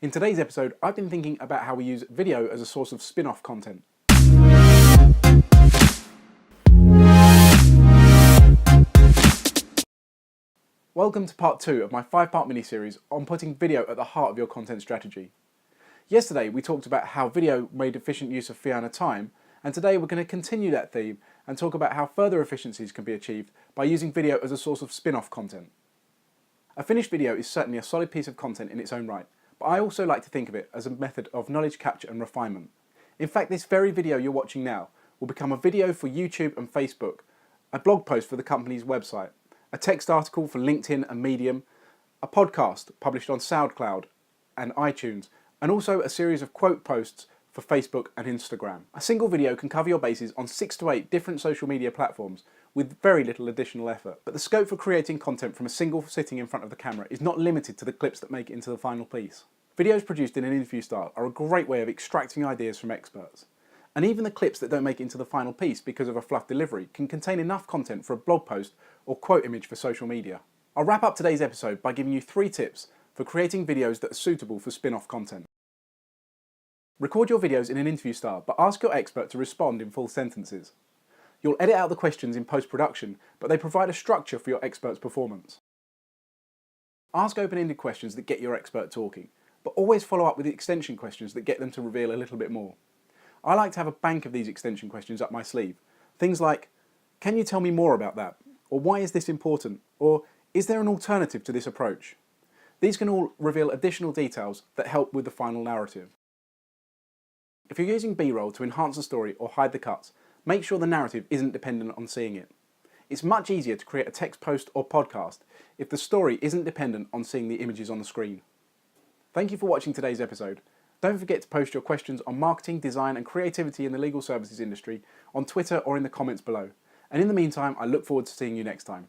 In today's episode, I've been thinking about how we use video as a source of spin-off content. Welcome to part 2 of my 5-part mini-series on putting video at the heart of your content strategy. Yesterday we talked about how video made efficient use of Fiona time, and today we're going to continue that theme and talk about how further efficiencies can be achieved by using video as a source of spin-off content. A finished video is certainly a solid piece of content in its own right, but I also like to think of it as a method of knowledge capture and refinement. In fact, this very video you're watching now will become a video for YouTube and Facebook, a blog post for the company's website, a text article for LinkedIn and Medium, a podcast published on SoundCloud and iTunes, and also a series of quote posts for Facebook and Instagram. A single video can cover your bases on 6 to 8 different social media platforms with very little additional effort. But the scope for creating content from a single sitting in front of the camera is not limited to the clips that make it into the final piece. Videos produced in an interview style are a great way of extracting ideas from experts. And even the clips that don't make it into the final piece because of a fluff delivery can contain enough content for a blog post or quote image for social media. I'll wrap up today's episode by giving you 3 tips for creating videos that are suitable for spin-off content. Record your videos in an interview style, but ask your expert to respond in full sentences. You'll edit out the questions in post-production, but they provide a structure for your expert's performance. Ask open-ended questions that get your expert talking, but always follow up with extension questions that get them to reveal a little bit more. I like to have a bank of these extension questions up my sleeve. Things like, can you tell me more about that? Or why is this important? Or is there an alternative to this approach? These can all reveal additional details that help with the final narrative. If you're using B-roll to enhance the story or hide the cuts, make sure the narrative isn't dependent on seeing it. It's much easier to create a text post or podcast if the story isn't dependent on seeing the images on the screen. Thank you for watching today's episode. Don't forget to post your questions on marketing, design and creativity in the legal services industry on Twitter or in the comments below. And in the meantime, I look forward to seeing you next time.